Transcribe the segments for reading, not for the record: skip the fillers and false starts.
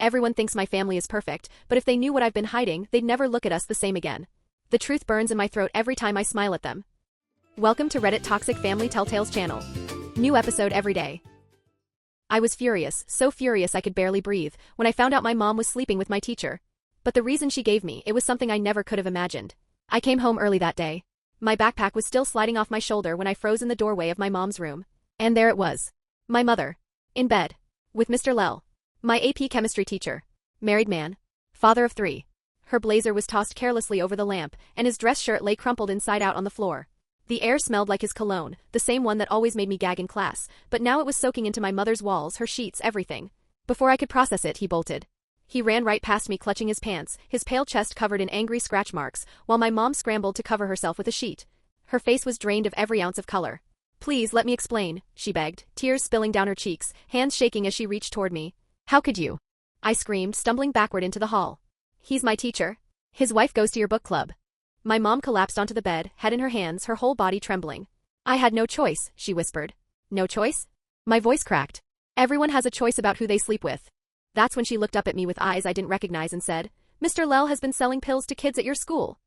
Everyone thinks my family is perfect, but if they knew what I've been hiding, they'd never look at us the same again. The truth burns in my throat every time I smile at them. Welcome to Reddit Toxic Family Telltales channel. New episode every day. I was furious, so furious I could barely breathe, when I found out my mom was sleeping with my teacher. But the reason she gave me, it was something I never could have imagined. I came home early that day. My backpack was still sliding off my shoulder when I froze in the doorway of my mom's room. And there it was. My mother. In bed. With Mr. Lell. My AP chemistry teacher. Married man. Father of 3. Her blazer was tossed carelessly over the lamp, and his dress shirt lay crumpled inside out on the floor. The air smelled like his cologne, the same one that always made me gag in class, but now it was soaking into my mother's walls, her sheets, everything. Before I could process it, he bolted. He ran right past me clutching his pants, his pale chest covered in angry scratch marks, while my mom scrambled to cover herself with a sheet. Her face was drained of every ounce of color. "Please let me explain," she begged, tears spilling down her cheeks, hands shaking as she reached toward me. "How could you?" I screamed, stumbling backward into the hall. "He's my teacher. His wife goes to your book club." My mom collapsed onto the bed, head in her hands, her whole body trembling. "I had no choice," she whispered. "No choice?" My voice cracked. "Everyone has a choice about who they sleep with." That's when she looked up at me with eyes I didn't recognize and said, "Mr. Lell has been selling pills to kids at your school."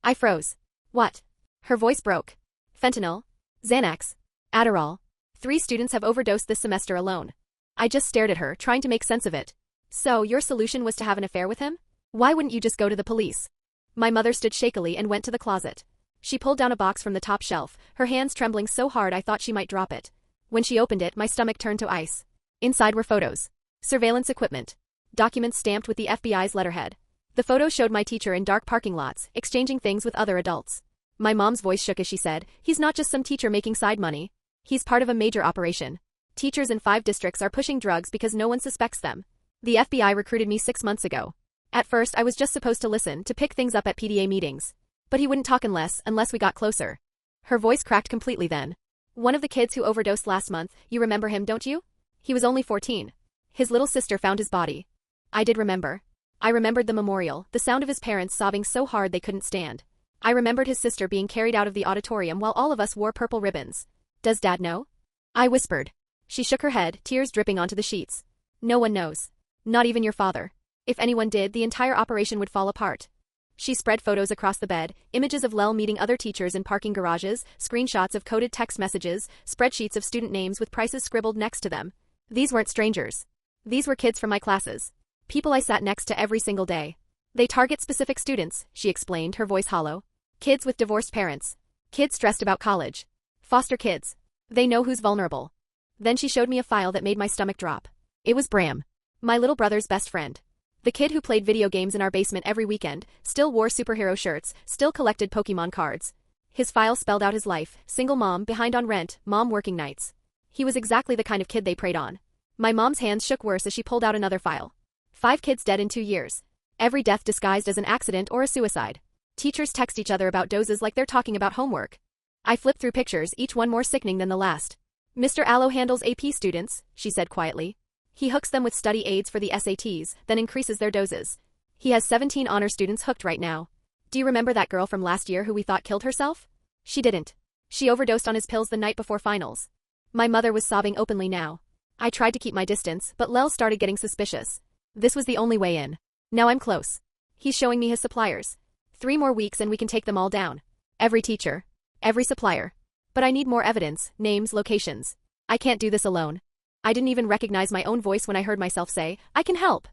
I froze. "What?" Her voice broke. "Fentanyl. Xanax. Adderall. 3 students have overdosed this semester alone." I just stared at her, trying to make sense of it. "So, your solution was to have an affair with him? Why wouldn't you just go to the police?" My mother stood shakily and went to the closet. She pulled down a box from the top shelf, her hands trembling so hard I thought she might drop it. When she opened it, my stomach turned to ice. Inside were photos. Surveillance equipment. Documents stamped with the FBI's letterhead. The photos showed my teacher in dark parking lots, exchanging things with other adults. My mom's voice shook as she said, "He's not just some teacher making side money. He's part of a major operation. Teachers in 5 districts are pushing drugs because no one suspects them. The FBI recruited me 6 months ago. At first I was just supposed to listen, to pick things up at PDA meetings. But he wouldn't talk unless we got closer." Her voice cracked completely then. "One of the kids who overdosed last month, you remember him, don't you? He was only 14. His little sister found his body." I did remember. I remembered the memorial, the sound of his parents sobbing so hard they couldn't stand. I remembered his sister being carried out of the auditorium while all of us wore purple ribbons. "Does Dad know?" I whispered. She shook her head, tears dripping onto the sheets. "No one knows. Not even your father. If anyone did, the entire operation would fall apart." She spread photos across the bed, images of Lell meeting other teachers in parking garages, screenshots of coded text messages, spreadsheets of student names with prices scribbled next to them. These weren't strangers. These were kids from my classes. People I sat next to every single day. "They target specific students," she explained, her voice hollow. "Kids with divorced parents. Kids stressed about college. Foster kids. They know who's vulnerable." Then she showed me a file that made my stomach drop. It was Bram. My little brother's best friend. The kid who played video games in our basement every weekend, still wore superhero shirts, still collected Pokemon cards. His file spelled out his life: single mom, behind on rent, mom working nights. He was exactly the kind of kid they preyed on. My mom's hands shook worse as she pulled out another file. 5 kids dead in 2 years. Every death disguised as an accident or a suicide. Teachers text each other about doses like they're talking about homework. I flipped through pictures, each one more sickening than the last. "Mr. Allo handles AP students," she said quietly. "He hooks them with study aids for the SATs, then increases their doses. He has 17 honor students hooked right now. Do you remember that girl from last year who we thought killed herself? She didn't. She overdosed on his pills the night before finals." My mother was sobbing openly now. I tried to keep my distance, but Lell started getting suspicious. This was the only way in. Now I'm close. He's showing me his suppliers. 3 more weeks and we can take them all down. Every teacher. Every supplier. But I need more evidence, names, locations. I can't do this alone. I didn't even recognize my own voice when I heard myself say, "I can help."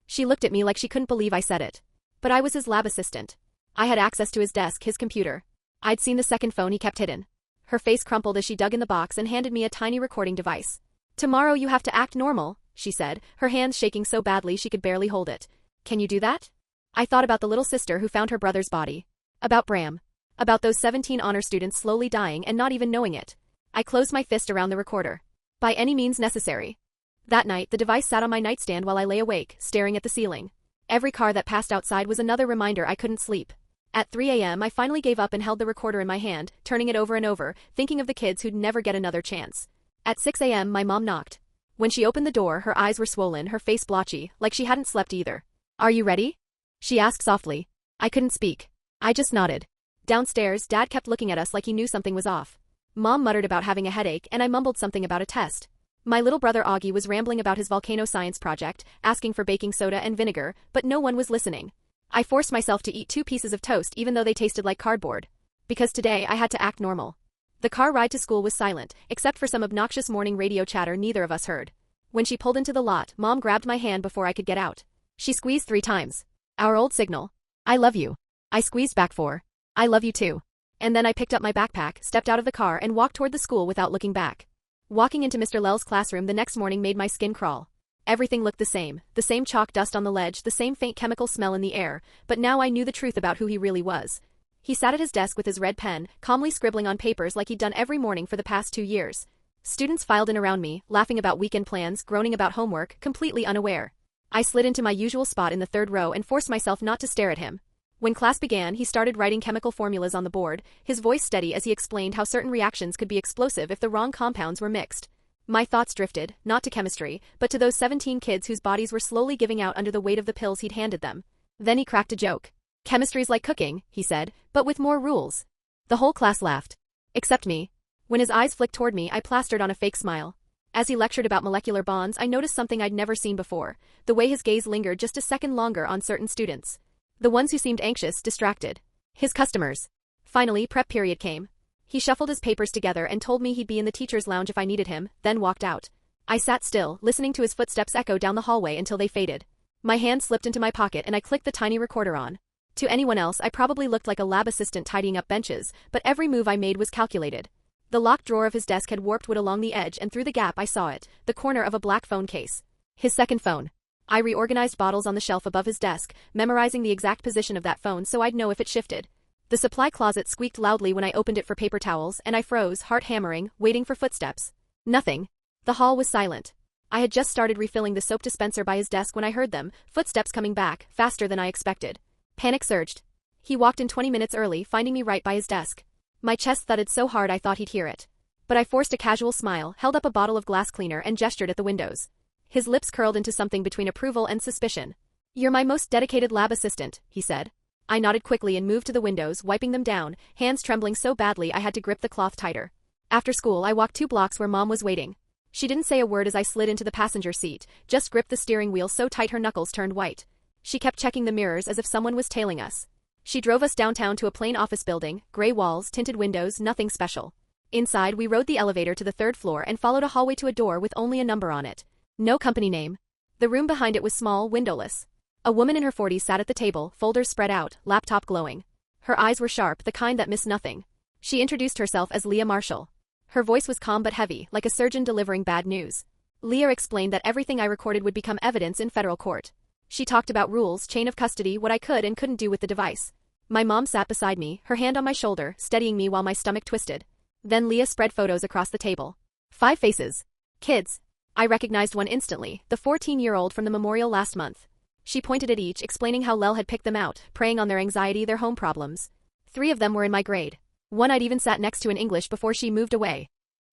She looked at me like she couldn't believe I said it. But I was his lab assistant. I had access to his desk, his computer. I'd seen the second phone he kept hidden. Her face crumpled as she dug in the box and handed me a tiny recording device. "Tomorrow you have to act normal," she said, her hands shaking so badly she could barely hold it. "Can you do that?" I thought about the little sister who found her brother's body. About Bram. About those 17 honor students slowly dying and not even knowing it. I closed my fist around the recorder. By any means necessary. That night, the device sat on my nightstand while I lay awake, staring at the ceiling. Every car that passed outside was another reminder I couldn't sleep. At 3 a.m. I finally gave up and held the recorder in my hand, turning it over and over, thinking of the kids who'd never get another chance. At 6 a.m. my mom knocked. When she opened the door, her eyes were swollen, her face blotchy, like she hadn't slept either. "Are you ready?" she asked softly. I couldn't speak. I just nodded. Downstairs, Dad kept looking at us like he knew something was off. Mom muttered about having a headache and I mumbled something about a test. My little brother Augie was rambling about his volcano science project, asking for baking soda and vinegar, but no one was listening. I forced myself to eat 2 pieces of toast even though they tasted like cardboard. Because today I had to act normal. The car ride to school was silent, except for some obnoxious morning radio chatter neither of us heard. When she pulled into the lot, Mom grabbed my hand before I could get out. She squeezed 3 times. Our old signal. I love you. I squeezed back 4. I love you too. And then I picked up my backpack, stepped out of the car and walked toward the school without looking back. Walking into Mr. Lell's classroom the next morning made my skin crawl. Everything looked the same chalk dust on the ledge, the same faint chemical smell in the air, but now I knew the truth about who he really was. He sat at his desk with his red pen, calmly scribbling on papers like he'd done every morning for the past 2 years. Students filed in around me, laughing about weekend plans, groaning about homework, completely unaware. I slid into my usual spot in the 3rd row and forced myself not to stare at him. When class began, he started writing chemical formulas on the board, his voice steady as he explained how certain reactions could be explosive if the wrong compounds were mixed. My thoughts drifted, not to chemistry, but to those 17 kids whose bodies were slowly giving out under the weight of the pills he'd handed them. Then he cracked a joke. Chemistry's like cooking, he said, but with more rules. The whole class laughed. Except me. When his eyes flicked toward me, I plastered on a fake smile. As he lectured about molecular bonds, I noticed something I'd never seen before, the way his gaze lingered just a second longer on certain students. The ones who seemed anxious, distracted. His customers. Finally, prep period came. He shuffled his papers together and told me he'd be in the teacher's lounge if I needed him, then walked out. I sat still, listening to his footsteps echo down the hallway until they faded. My hand slipped into my pocket and I clicked the tiny recorder on. To anyone else, I probably looked like a lab assistant tidying up benches, but every move I made was calculated. The locked drawer of his desk had warped wood along the edge and through the gap I saw it, the corner of a black phone case. His second phone. I reorganized bottles on the shelf above his desk, memorizing the exact position of that phone so I'd know if it shifted. The supply closet squeaked loudly when I opened it for paper towels and I froze, heart hammering, waiting for footsteps. Nothing. The hall was silent. I had just started refilling the soap dispenser by his desk when I heard them, footsteps coming back, faster than I expected. Panic surged. He walked in 20 minutes early, finding me right by his desk. My chest thudded so hard I thought he'd hear it. But I forced a casual smile, held up a bottle of glass cleaner and gestured at the windows. His lips curled into something between approval and suspicion. You're my most dedicated lab assistant, he said. I nodded quickly and moved to the windows, wiping them down, hands trembling so badly I had to grip the cloth tighter. After school I walked 2 blocks where Mom was waiting. She didn't say a word as I slid into the passenger seat, just gripped the steering wheel so tight her knuckles turned white. She kept checking the mirrors as if someone was tailing us. She drove us downtown to a plain office building, gray walls, tinted windows, nothing special. Inside, we rode the elevator to the 3rd floor and followed a hallway to a door with only a number on it. No company name. The room behind it was small, windowless. A woman in her 40s sat at the table, folders spread out, laptop glowing. Her eyes were sharp, the kind that miss nothing. She introduced herself as Leah Marshall. Her voice was calm but heavy, like a surgeon delivering bad news. Leah explained that everything I recorded would become evidence in federal court. She talked about rules, chain of custody, what I could and couldn't do with the device. My mom sat beside me, her hand on my shoulder, steadying me while my stomach twisted. Then Leah spread photos across the table. 5 faces. Kids. I recognized one instantly, the 14-year-old from the memorial last month. She pointed at each, explaining how Lel had picked them out, preying on their anxiety, their home problems. 3 of them were in my grade. One I'd even sat next to in English before she moved away.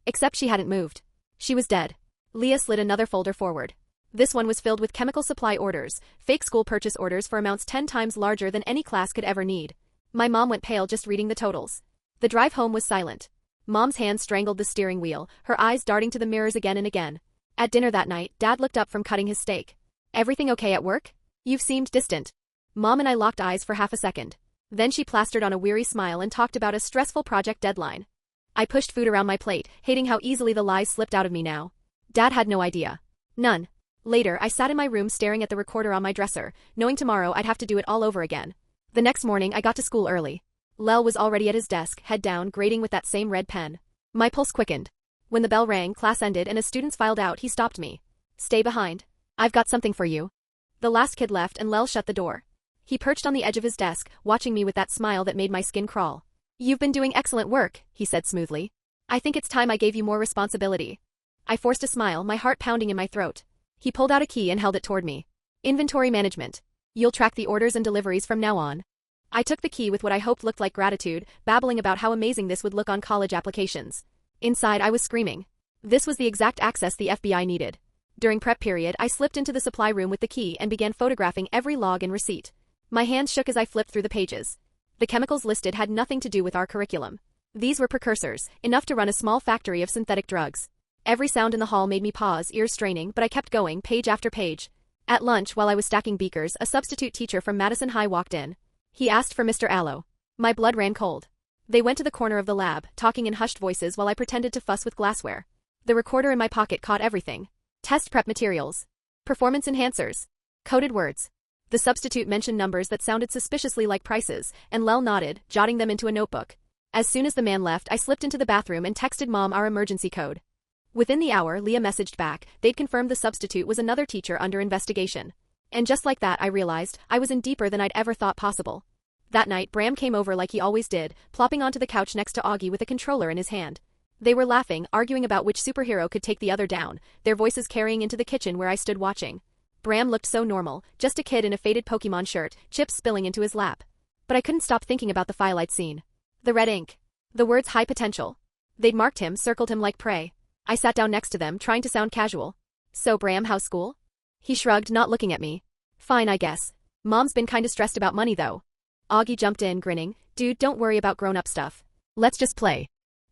Except she hadn't moved. She was dead. Leah slid another folder forward. This one was filled with chemical supply orders, fake school purchase orders for amounts 10 times larger than any class could ever need. My mom went pale just reading the totals. The drive home was silent. Mom's hand strangled the steering wheel, her eyes darting to the mirrors again and again. At dinner that night, Dad looked up from cutting his steak. Everything okay at work? You've seemed distant. Mom and I locked eyes for half a second. Then she plastered on a weary smile and talked about a stressful project deadline. I pushed food around my plate, hating how easily the lies slipped out of me now. Dad had no idea. None. Later, I sat in my room staring at the recorder on my dresser, knowing tomorrow I'd have to do it all over again. The next morning, I got to school early. Lel was already at his desk, head down, grading with that same red pen. My pulse quickened. When the bell rang, class ended and as students filed out, he stopped me. Stay behind. I've got something for you. The last kid left and Lel shut the door. He perched on the edge of his desk, watching me with that smile that made my skin crawl. You've been doing excellent work, he said smoothly. I think it's time I gave you more responsibility. I forced a smile, my heart pounding in my throat. He pulled out a key and held it toward me. Inventory management. You'll track the orders and deliveries from now on. I took the key with what I hoped looked like gratitude, babbling about how amazing this would look on college applications. Inside, I was screaming. This was the exact access the FBI needed. During prep period, I slipped into the supply room with the key and began photographing every log and receipt. My hands shook as I flipped through the pages. The chemicals listed had nothing to do with our curriculum. These were precursors, enough to run a small factory of synthetic drugs. Every sound in the hall made me pause, ears straining, but I kept going, page after page. At lunch, while I was stacking beakers, a substitute teacher from Madison High walked in. He asked for Mr. Allo. My blood ran cold. They went to the corner of the lab, talking in hushed voices while I pretended to fuss with glassware. The recorder in my pocket caught everything. Test prep materials. Performance enhancers. Coded words. The substitute mentioned numbers that sounded suspiciously like prices, and Lel nodded, jotting them into a notebook. As soon as the man left, I slipped into the bathroom and texted Mom our emergency code. Within the hour, Leah messaged back. They'd confirmed the substitute was another teacher under investigation. And just like that, I realized I was in deeper than I'd ever thought possible. That night, Bram came over like he always did, plopping onto the couch next to Augie with a controller in his hand. They were laughing, arguing about which superhero could take the other down, their voices carrying into the kitchen where I stood watching. Bram looked so normal, just a kid in a faded Pokemon shirt, chips spilling into his lap. But I couldn't stop thinking about the file I'd seen. The red ink. The words high potential. They'd marked him, circled him like prey. I sat down next to them, trying to sound casual. So Bram, how's school? He shrugged, not looking at me. Fine, I guess. Mom's been kinda stressed about money though. Augie jumped in, grinning. Dude, don't worry about grown-up stuff. Let's just play.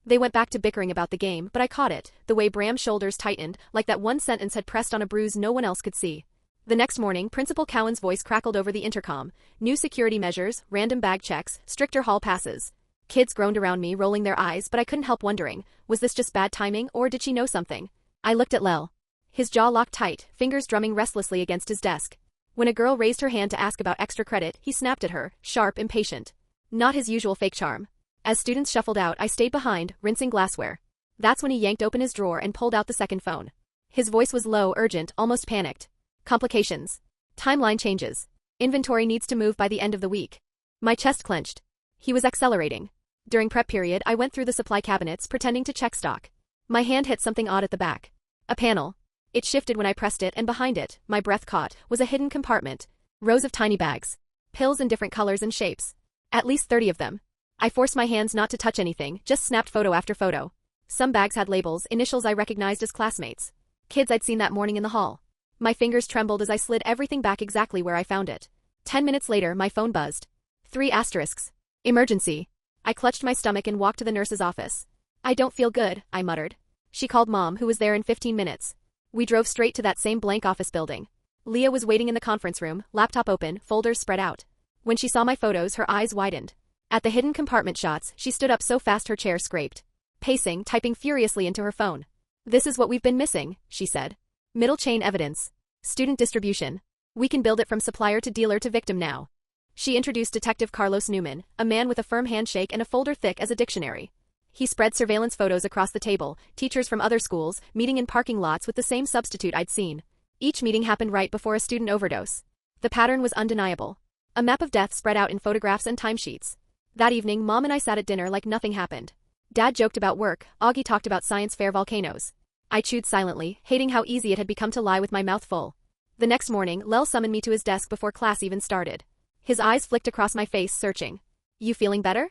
They went back to bickering about the game, but I caught it, the way Bram's shoulders tightened, like that one sentence had pressed on a bruise no one else could see. The next morning, Principal Cowan's voice crackled over the intercom. New security measures, random bag checks, stricter hall passes. Kids groaned around me, rolling their eyes, but I couldn't help wondering, was this just bad timing, or did she know something? I looked at Lel. His jaw locked tight, fingers drumming restlessly against his desk. When a girl raised her hand to ask about extra credit, he snapped at her, sharp, impatient. Not his usual fake charm. As students shuffled out, I stayed behind, rinsing glassware. That's when he yanked open his drawer and pulled out the second phone. His voice was low, urgent, almost panicked. Complications. Timeline changes. Inventory needs to move by the end of the week. My chest clenched. He was accelerating. During prep period, I went through the supply cabinets, pretending to check stock. My hand hit something odd at the back. A panel. It shifted when I pressed it, and behind it, my breath caught, was a hidden compartment. Rows of tiny bags. Pills in different colors and shapes. At least 30 of them. I forced my hands not to touch anything, just snapped photo after photo. Some bags had labels, initials I recognized as classmates. Kids I'd seen that morning in the hall. My fingers trembled as I slid everything back exactly where I found it. 10 minutes later, my phone buzzed. 3 asterisks. Emergency. I clutched my stomach and walked to the nurse's office. I don't feel good, I muttered. She called Mom, who was there in 15 minutes. We drove straight to that same blank office building. Leah was waiting in the conference room, laptop open, folders spread out. When she saw my photos, her eyes widened. At the hidden compartment shots, she stood up so fast her chair scraped. Pacing, typing furiously into her phone. This is what we've been missing, she said. Middle chain evidence. Student distribution. We can build it from supplier to dealer to victim now. She introduced Detective Carlos Newman, a man with a firm handshake and a folder thick as a dictionary. He spread surveillance photos across the table, teachers from other schools, meeting in parking lots with the same substitute I'd seen. Each meeting happened right before a student overdose. The pattern was undeniable. A map of death spread out in photographs and timesheets. That evening, Mom and I sat at dinner like nothing happened. Dad joked about work, Augie talked about science fair volcanoes. I chewed silently, hating how easy it had become to lie with my mouth full. The next morning, Lel summoned me to his desk before class even started. His eyes flicked across my face, searching. You feeling better?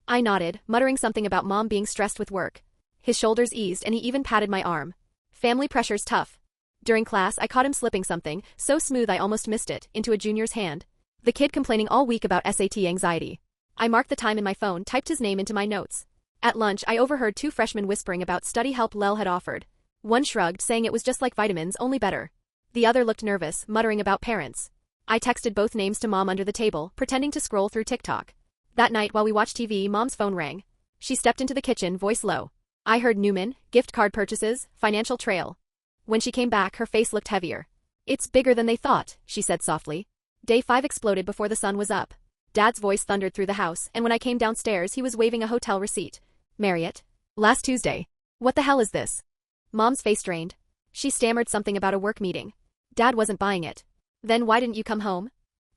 I nodded, muttering something about Mom being stressed with work. His shoulders eased and he even patted my arm. Family pressure's tough. During class, I caught him slipping something, so smooth I almost missed it, into a junior's hand. The kid complaining all week about SAT anxiety. I marked the time in my phone, typed his name into my notes. At lunch, I overheard 2 freshmen whispering about study help Lel had offered. One shrugged, saying it was just like vitamins, only better. The other looked nervous, muttering about parents. I texted both names to Mom under the table, pretending to scroll through TikTok. That night, while we watched TV, Mom's phone rang. She stepped into the kitchen, voice low. I heard Newman, gift card purchases, financial trail. When she came back, her face looked heavier. It's bigger than they thought, she said softly. Day 5 exploded before the sun was up. Dad's voice thundered through the house, and when I came downstairs, he was waving a hotel receipt. Marriott. Last Tuesday. What the hell is this? Mom's face drained. She stammered something about a work meeting. Dad wasn't buying it. Then why didn't you come home?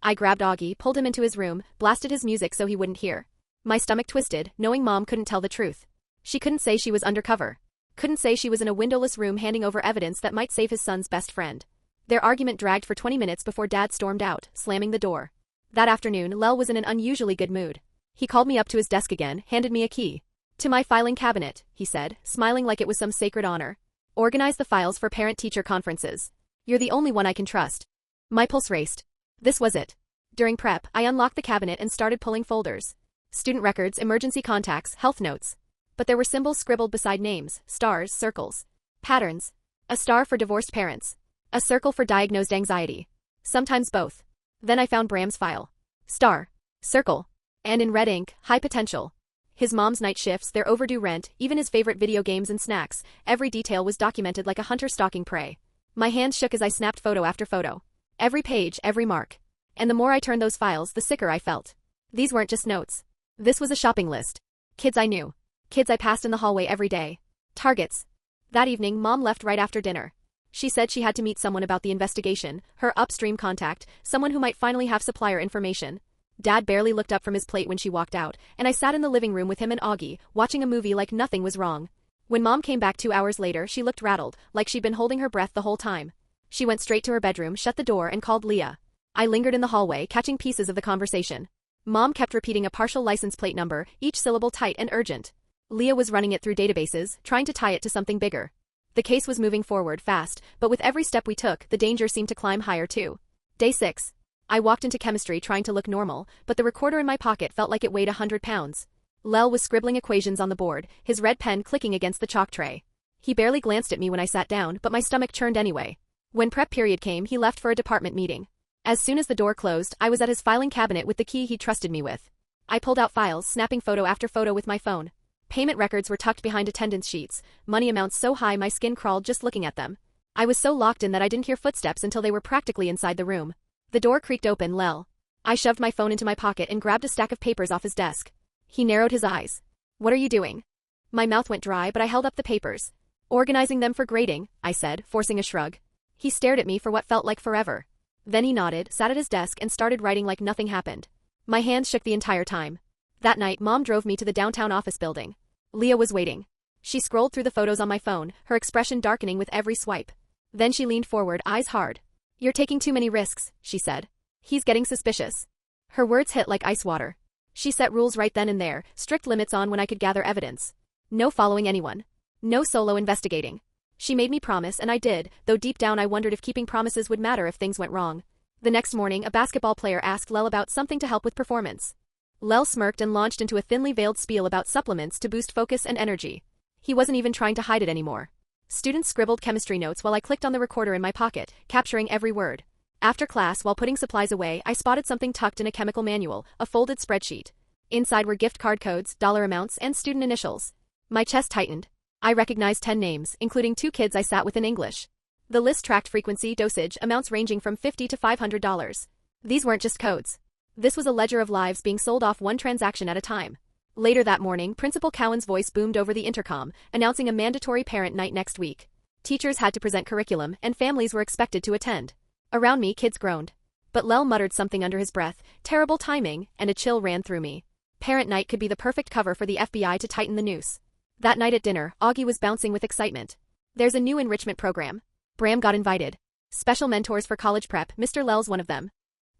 I grabbed Augie, pulled him into his room, blasted his music so he wouldn't hear. My stomach twisted, knowing Mom couldn't tell the truth. She couldn't say she was undercover. Couldn't say she was in a windowless room handing over evidence that might save his son's best friend. Their argument dragged for 20 minutes before Dad stormed out, slamming the door. That afternoon, Lel was in an unusually good mood. He called me up to his desk again, handed me a key. To my filing cabinet, he said, smiling like it was some sacred honor. Organize the files for parent-teacher conferences. You're the only one I can trust. My pulse raced. This was it. During prep, I unlocked the cabinet and started pulling folders. Student records, emergency contacts, health notes. But there were symbols scribbled beside names, stars, circles. Patterns. A star for divorced parents. A circle for diagnosed anxiety. Sometimes both. Then I found Bram's file. Star. Circle. And in red ink, high potential. His mom's night shifts, their overdue rent, even his favorite video games and snacks, every detail was documented like a hunter stalking prey. My hands shook as I snapped photo after photo. Every page, every mark. And the more I turned those files, the sicker I felt. These weren't just notes. This was a shopping list. Kids I knew. Kids I passed in the hallway every day. Targets. That evening, Mom left right after dinner. She said she had to meet someone about the investigation, her upstream contact, someone who might finally have supplier information. Dad barely looked up from his plate when she walked out, and I sat in the living room with him and Augie, watching a movie like nothing was wrong. When Mom came back 2 hours later, she looked rattled, like she'd been holding her breath the whole time. She went straight to her bedroom, shut the door, and called Leah. I lingered in the hallway, catching pieces of the conversation. Mom kept repeating a partial license plate number, each syllable tight and urgent. Leah was running it through databases, trying to tie it to something bigger. The case was moving forward fast, but with every step we took, the danger seemed to climb higher too. Day 6. I walked into chemistry trying to look normal, but the recorder in my pocket felt like it weighed 100 pounds. Lel was scribbling equations on the board, his red pen clicking against the chalk tray. He barely glanced at me when I sat down, but my stomach churned anyway. When prep period came, he left for a department meeting. As soon as the door closed, I was at his filing cabinet with the key he trusted me with. I pulled out files, snapping photo after photo with my phone. Payment records were tucked behind attendance sheets, money amounts so high my skin crawled just looking at them. I was so locked in that I didn't hear footsteps until they were practically inside the room. The door creaked open. Lel. I shoved my phone into my pocket and grabbed a stack of papers off his desk. He narrowed his eyes. What are you doing? My mouth went dry, but I held up the papers. Organizing them for grading, I said, forcing a shrug. He stared at me for what felt like forever. Then he nodded, sat at his desk, and started writing like nothing happened. My hands shook the entire time. That night, Mom drove me to the downtown office building. Leah was waiting. She scrolled through the photos on my phone, her expression darkening with every swipe. Then she leaned forward, eyes hard. You're taking too many risks, she said. He's getting suspicious. Her words hit like ice water. She set rules right then and there, strict limits on when I could gather evidence. No following anyone. No solo investigating. She made me promise, and I did, though deep down I wondered if keeping promises would matter if things went wrong. The next morning, a basketball player asked Lel about something to help with performance. Lel smirked and launched into a thinly veiled spiel about supplements to boost focus and energy. He wasn't even trying to hide it anymore. Students scribbled chemistry notes while I clicked on the recorder in my pocket, capturing every word. After class, while putting supplies away, I spotted something tucked in a chemical manual, a folded spreadsheet. Inside were gift card codes, dollar amounts, and student initials. My chest tightened. I recognized 10 names, including 2 kids I sat with in English. The list tracked frequency, dosage, amounts ranging from $50 to $500. These weren't just codes. This was a ledger of lives being sold off one transaction at a time. Later that morning, Principal Cowan's voice boomed over the intercom, announcing a mandatory parent night next week. Teachers had to present curriculum, and families were expected to attend. Around me, kids groaned. But Lel muttered something under his breath, terrible timing, and a chill ran through me. Parent night could be the perfect cover for the FBI to tighten the noose. That night at dinner, Augie was bouncing with excitement. There's a new enrichment program. Bram got invited. Special mentors for college prep, Mr. Lel's one of them.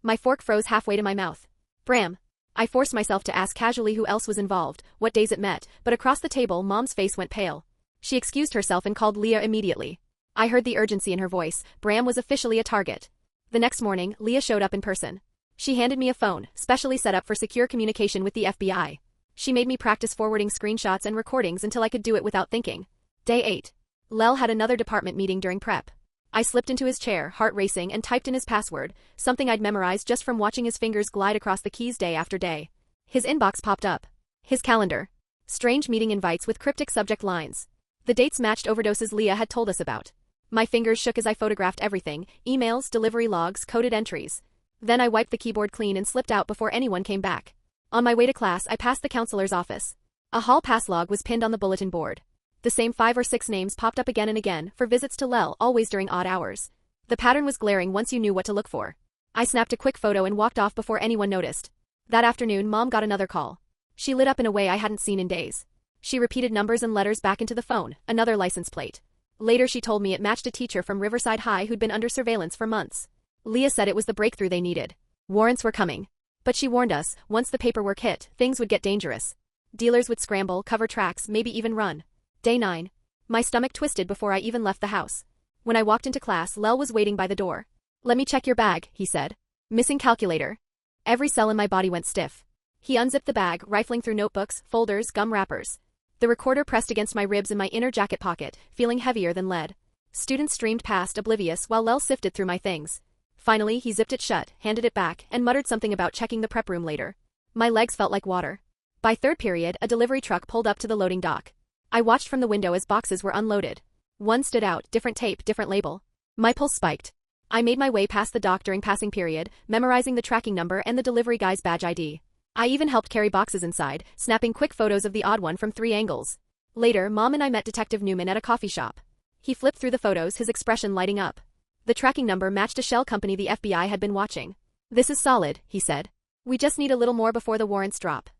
My fork froze halfway to my mouth. Bram. I forced myself to ask casually who else was involved, what days it met, but across the table, Mom's face went pale. She excused herself and called Leah immediately. I heard the urgency in her voice. Bram was officially a target. The next morning, Leah showed up in person. She handed me a phone, specially set up for secure communication with the FBI. She made me practice forwarding screenshots and recordings until I could do it without thinking. Day 8. Lel had another department meeting during prep. I slipped into his chair, heart racing, and typed in his password, something I'd memorized just from watching his fingers glide across the keys day after day. His inbox popped up. His calendar. Strange meeting invites with cryptic subject lines. The dates matched overdoses Leah had told us about. My fingers shook as I photographed everything, emails, delivery logs, coded entries. Then I wiped the keyboard clean and slipped out before anyone came back. On my way to class, I passed the counselor's office. A hall pass log was pinned on the bulletin board. The same 5 or 6 names popped up again and again, for visits to Lel, always during odd hours. The pattern was glaring once you knew what to look for. I snapped a quick photo and walked off before anyone noticed. That afternoon, Mom got another call. She lit up in a way I hadn't seen in days. She repeated numbers and letters back into the phone, another license plate. Later she told me it matched a teacher from Riverside High who'd been under surveillance for months. Leah said it was the breakthrough they needed. Warrants were coming. But she warned us, once the paperwork hit, things would get dangerous. Dealers would scramble, cover tracks, maybe even run. Day 9. My stomach twisted before I even left the house. When I walked into class, Lel was waiting by the door. "Let me check your bag," he said. "Missing calculator." Every cell in my body went stiff. He unzipped the bag, rifling through notebooks, folders, gum wrappers. The recorder pressed against my ribs in my inner jacket pocket, feeling heavier than lead. Students streamed past, oblivious, while Lel sifted through my things. Finally, he zipped it shut, handed it back, and muttered something about checking the prep room later. My legs felt like water. By third period, a delivery truck pulled up to the loading dock. I watched from the window as boxes were unloaded. One stood out, different tape, different label. My pulse spiked. I made my way past the dock during passing period, memorizing the tracking number and the delivery guy's badge ID. I even helped carry boxes inside, snapping quick photos of the odd one from 3 angles. Later, Mom and I met Detective Newman at a coffee shop. He flipped through the photos, his expression lighting up. The tracking number matched a shell company the FBI had been watching. "This is solid," he said. "We just need a little more before the warrants drop."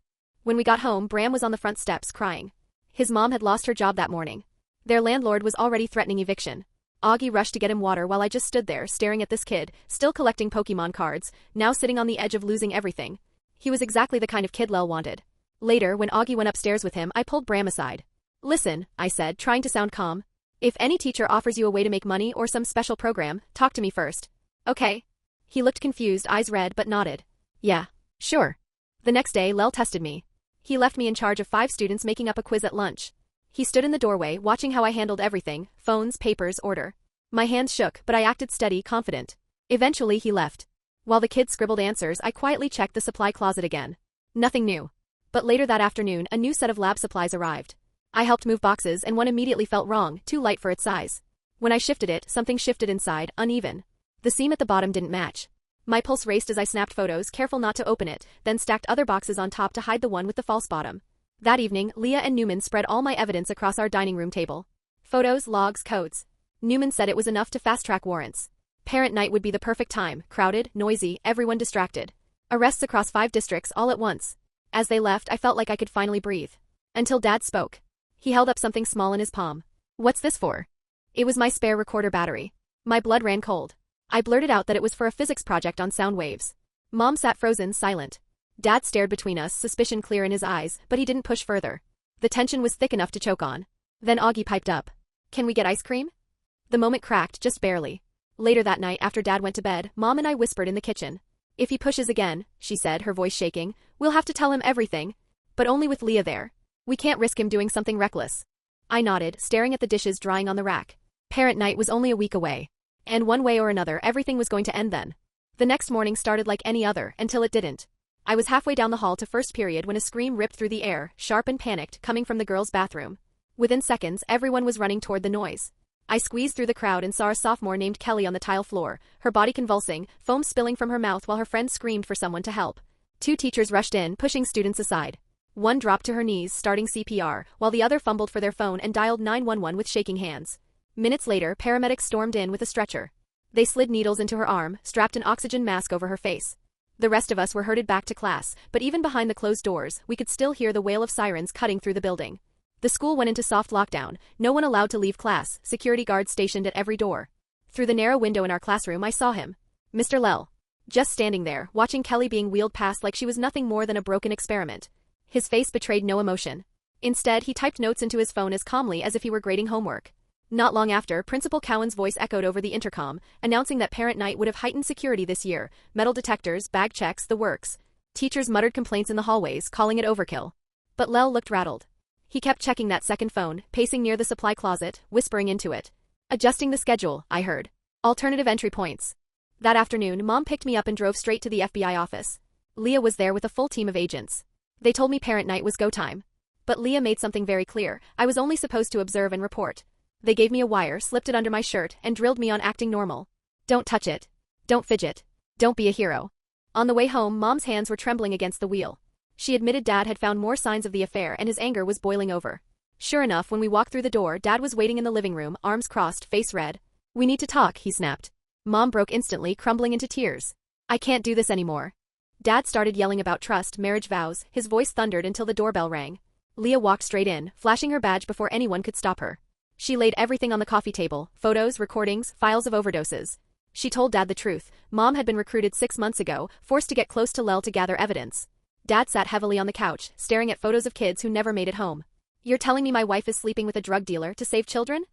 When we got home, Bram was on the front steps, crying. His mom had lost her job that morning. Their landlord was already threatening eviction. Augie rushed to get him water while I just stood there, staring at this kid, still collecting Pokemon cards, now sitting on the edge of losing everything. He was exactly the kind of kid Lel wanted. Later, when Augie went upstairs with him, I pulled Bram aside. "Listen," I said, trying to sound calm. "If any teacher offers you a way to make money or some special program, talk to me first. Okay?" He looked confused, eyes red, but nodded. "Yeah, sure." The next day, Lel tested me. He left me in charge of 5 students making up a quiz at lunch. He stood in the doorway, watching how I handled everything, phones, papers, order. My hands shook, but I acted steady, confident. Eventually, he left. While the kids scribbled answers, I quietly checked the supply closet again. Nothing new. But later that afternoon, a new set of lab supplies arrived. I helped move boxes and one immediately felt wrong, too light for its size. When I shifted it, something shifted inside, uneven. The seam at the bottom didn't match. My pulse raced as I snapped photos, careful not to open it, then stacked other boxes on top to hide the one with the false bottom. That evening, Leah and Newman spread all my evidence across our dining room table. Photos, logs, codes. Newman said it was enough to fast-track warrants. Parent night would be the perfect time, crowded, noisy, everyone distracted. Arrests across 5 districts all at once. As they left, I felt like I could finally breathe. Until Dad spoke. He held up something small in his palm. "What's this for?" It was my spare recorder battery. My blood ran cold. I blurted out that it was for a physics project on sound waves. Mom sat frozen, silent. Dad stared between us, suspicion clear in his eyes, but he didn't push further. The tension was thick enough to choke on. Then Augie piped up. "Can we get ice cream?" The moment cracked, just barely. Later that night, after Dad went to bed, Mom and I whispered in the kitchen. "If he pushes again," she said, her voice shaking, "we'll have to tell him everything. But only with Leah there. We can't risk him doing something reckless." I nodded, staring at the dishes drying on the rack. Parent night was only a week away. And one way or another, everything was going to end then. The next morning started like any other, until it didn't. I was halfway down the hall to first period when a scream ripped through the air, sharp and panicked, coming from the girls' bathroom. Within seconds, everyone was running toward the noise. I squeezed through the crowd and saw a sophomore named Kelly on the tile floor, her body convulsing, foam spilling from her mouth while her friend screamed for someone to help. 2 teachers rushed in, pushing students aside. One dropped to her knees, starting CPR, while the other fumbled for their phone and dialed 911 with shaking hands. Minutes later, paramedics stormed in with a stretcher. They slid needles into her arm, strapped an oxygen mask over her face. The rest of us were herded back to class, but even behind the closed doors, we could still hear the wail of sirens cutting through the building. The school went into soft lockdown, no one allowed to leave class, security guards stationed at every door. Through the narrow window in our classroom, I saw him. Mr. Lel. Just standing there, watching Kelly being wheeled past like she was nothing more than a broken experiment. His face betrayed no emotion. Instead, he typed notes into his phone as calmly as if he were grading homework. Not long after, Principal Cowan's voice echoed over the intercom, announcing that parent night would have heightened security this year, metal detectors, bag checks, the works. Teachers muttered complaints in the hallways, calling it overkill. But Lel looked rattled. He kept checking that second phone, pacing near the supply closet, whispering into it. "Adjusting the schedule," I heard. "Alternative entry points." That afternoon, Mom picked me up and drove straight to the FBI office. Leah was there with a full team of agents. They told me parent night was go time. But Leah made something very clear: I was only supposed to observe and report. They gave me a wire, slipped it under my shirt, and drilled me on acting normal. Don't touch it. Don't fidget. Don't be a hero. On the way home, Mom's hands were trembling against the wheel. She admitted Dad had found more signs of the affair and his anger was boiling over. Sure enough, when we walked through the door, Dad was waiting in the living room, arms crossed, face red. "We need to talk," he snapped. Mom broke instantly, crumbling into tears. "I can't do this anymore." Dad started yelling about trust, marriage vows, his voice thundered until the doorbell rang. Leah walked straight in, flashing her badge before anyone could stop her. She laid everything on the coffee table, photos, recordings, files of overdoses. She told Dad the truth. Mom had been recruited 6 months ago, forced to get close to Lel to gather evidence. Dad sat heavily on the couch, staring at photos of kids who never made it home. "You're telling me my wife is sleeping with a drug dealer to save children?"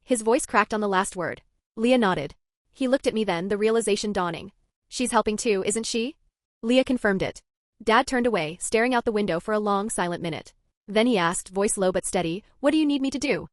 His voice cracked on the last word. Leah nodded. He looked at me then, the realization dawning. "She's helping too, isn't she?" Leah confirmed it. Dad turned away, staring out the window for a long, silent minute. Then he asked, voice low but steady, "What do you need me to do?"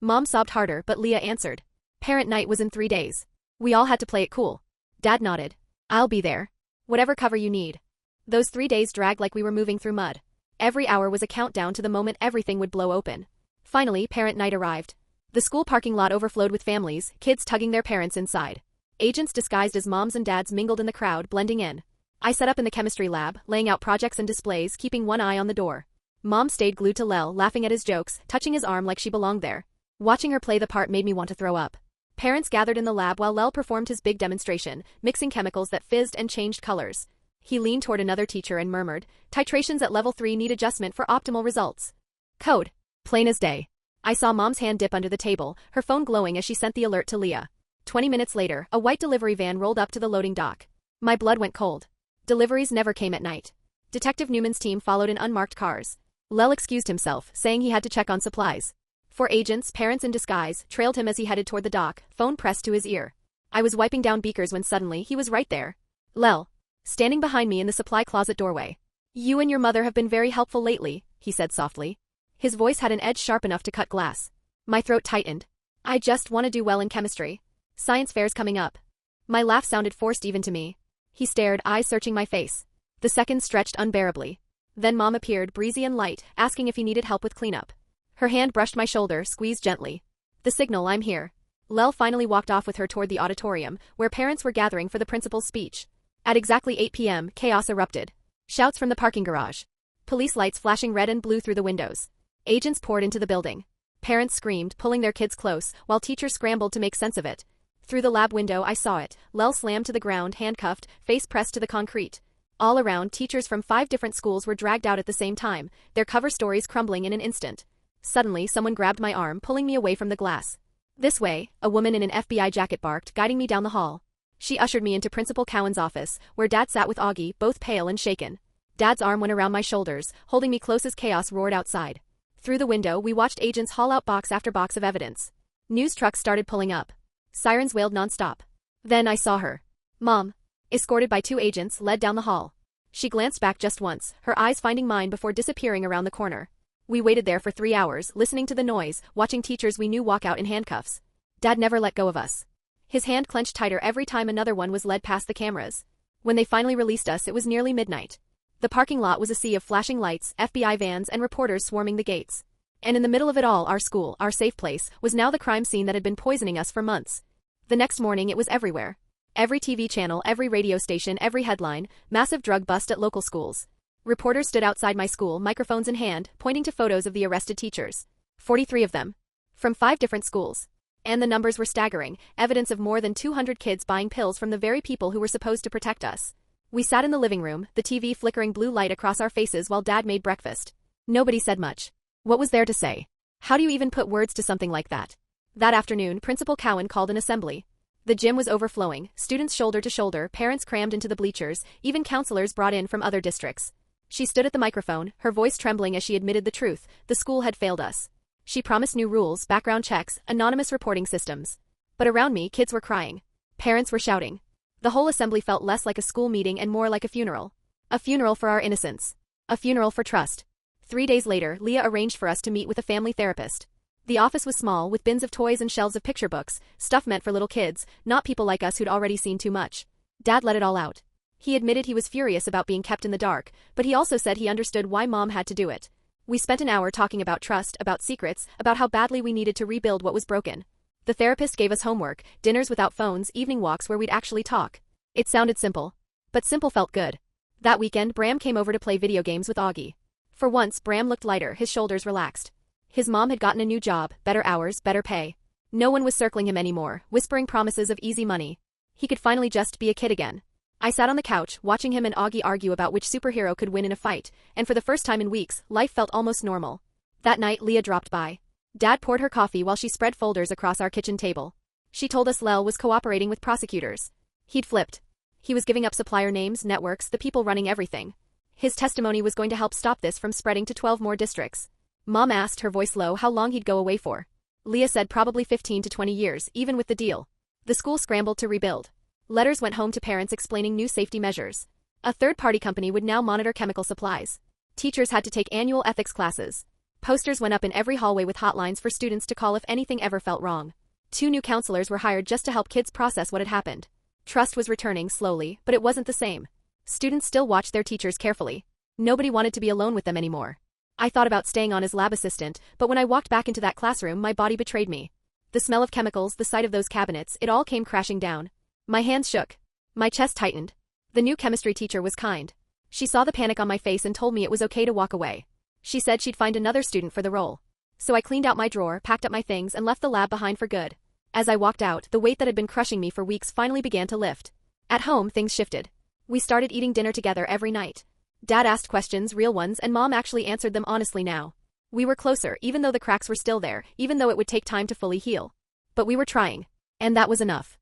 Mom sobbed harder, but Leah answered. Parent night was in 3 days. We all had to play it cool. Dad nodded. I'll be there. Whatever cover you need. Those 3 days dragged like we were moving through mud. Every hour was a countdown to the moment everything would blow open. Finally, parent night arrived. The school parking lot overflowed with families, kids tugging their parents inside. Agents disguised as moms and dads mingled in the crowd, blending in. I set up in the chemistry lab, laying out projects and displays, keeping one eye on the door. Mom stayed glued to Lel, laughing at his jokes, touching his arm like she belonged there. Watching her play the part made me want to throw up. Parents gathered in the lab while Lel performed his big demonstration, mixing chemicals that fizzed and changed colors. He leaned toward another teacher and murmured, "Titrations at level 3 need adjustment for optimal results." Code. Plain as day. I saw Mom's hand dip under the table, her phone glowing as she sent the alert to Leah. 20 minutes later, a white delivery van rolled up to the loading dock. My blood went cold. Deliveries never came at night. Detective Newman's team followed in unmarked cars. Lel excused himself, saying he had to check on supplies. 4 agents, parents in disguise, trailed him as he headed toward the dock, phone pressed to his ear. I was wiping down beakers when suddenly he was right there. Lel. Standing behind me in the supply closet doorway. "You and your mother have been very helpful lately," he said softly. His voice had an edge sharp enough to cut glass. My throat tightened. "I just want to do well in chemistry. Science fair's coming up." My laugh sounded forced even to me. He stared, eyes searching my face. The seconds stretched unbearably. Then Mom appeared, breezy and light, asking if he needed help with cleanup. Her hand brushed my shoulder, squeezed gently. The signal, I'm here. Lel finally walked off with her toward the auditorium, where parents were gathering for the principal's speech. At exactly 8 p.m., chaos erupted. Shouts from the parking garage. Police lights flashing red and blue through the windows. Agents poured into the building. Parents screamed, pulling their kids close, while teachers scrambled to make sense of it. Through the lab window I saw it, Lel slammed to the ground, handcuffed, face pressed to the concrete. All around, teachers from 5 different schools were dragged out at the same time, their cover stories crumbling in an instant. Suddenly, someone grabbed my arm, pulling me away from the glass. "This way," a woman in an FBI jacket barked, guiding me down the hall. She ushered me into Principal Cowan's office, where Dad sat with Augie, both pale and shaken. Dad's arm went around my shoulders, holding me close as chaos roared outside. Through the window, we watched agents haul out box after box of evidence. News trucks started pulling up. Sirens wailed nonstop. Then I saw her. Mom. Escorted by 2 agents, led down the hall. She glanced back just once, her eyes finding mine before disappearing around the corner. We waited there for 3 hours, listening to the noise, watching teachers we knew walk out in handcuffs. Dad never let go of us. His hand clenched tighter every time another one was led past the cameras. When they finally released us, it was nearly midnight. The parking lot was a sea of flashing lights, FBI vans, and reporters swarming the gates. And in the middle of it all, our school, our safe place, was now the crime scene that had been poisoning us for months. The next morning, it was everywhere. Every TV channel, every radio station, every headline, massive drug bust at local schools. Reporters stood outside my school, microphones in hand, pointing to photos of the arrested teachers. 43 of them. From 5 different schools. And the numbers were staggering, evidence of more than 200 kids buying pills from the very people who were supposed to protect us. We sat in the living room, the TV flickering blue light across our faces while Dad made breakfast. Nobody said much. What was there to say? How do you even put words to something like that? That afternoon, Principal Cowan called an assembly. The gym was overflowing, students shoulder to shoulder, parents crammed into the bleachers, even counselors brought in from other districts. She stood at the microphone, her voice trembling as she admitted the truth: the school had failed us. She promised new rules, background checks, anonymous reporting systems. But around me, kids were crying. Parents were shouting. The whole assembly felt less like a school meeting and more like a funeral. A funeral for our innocence. A funeral for trust. 3 days later, Leah arranged for us to meet with a family therapist. The office was small, with bins of toys and shelves of picture books, stuff meant for little kids, not people like us who'd already seen too much. Dad let it all out. He admitted he was furious about being kept in the dark, but he also said he understood why Mom had to do it. We spent an hour talking about trust, about secrets, about how badly we needed to rebuild what was broken. The therapist gave us homework, dinners without phones, evening walks where we'd actually talk. It sounded simple. But simple felt good. That weekend, Bram came over to play video games with Augie. For once, Bram looked lighter, his shoulders relaxed. His mom had gotten a new job, better hours, better pay. No one was circling him anymore, whispering promises of easy money. He could finally just be a kid again. I sat on the couch, watching him and Augie argue about which superhero could win in a fight, and for the first time in weeks, life felt almost normal. That night, Leah dropped by. Dad poured her coffee while she spread folders across our kitchen table. She told us Lel was cooperating with prosecutors. He'd flipped. He was giving up supplier names, networks, the people running everything. His testimony was going to help stop this from spreading to 12 more districts. Mom asked, her voice low, how long he'd go away for. Leah said probably 15 to 20 years, even with the deal. The school scrambled to rebuild. Letters went home to parents explaining new safety measures. A third-party company would now monitor chemical supplies. Teachers had to take annual ethics classes. Posters went up in every hallway with hotlines for students to call if anything ever felt wrong. 2 new counselors were hired just to help kids process what had happened. Trust was returning slowly, but it wasn't the same. Students still watched their teachers carefully. Nobody wanted to be alone with them anymore. I thought about staying on as lab assistant, but when I walked back into that classroom, my body betrayed me. The smell of chemicals, the sight of those cabinets, it all came crashing down. My hands shook. My chest tightened. The new chemistry teacher was kind. She saw the panic on my face and told me it was okay to walk away. She said she'd find another student for the role. So I cleaned out my drawer, packed up my things, and left the lab behind for good. As I walked out, the weight that had been crushing me for weeks finally began to lift. At home, things shifted. We started eating dinner together every night. Dad asked questions, real ones, and Mom actually answered them honestly now. We were closer, even though the cracks were still there, even though it would take time to fully heal. But we were trying. And that was enough.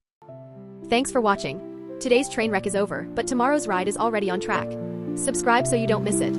Thanks for watching. Today's train wreck is over, but tomorrow's ride is already on track. Subscribe so you don't miss it.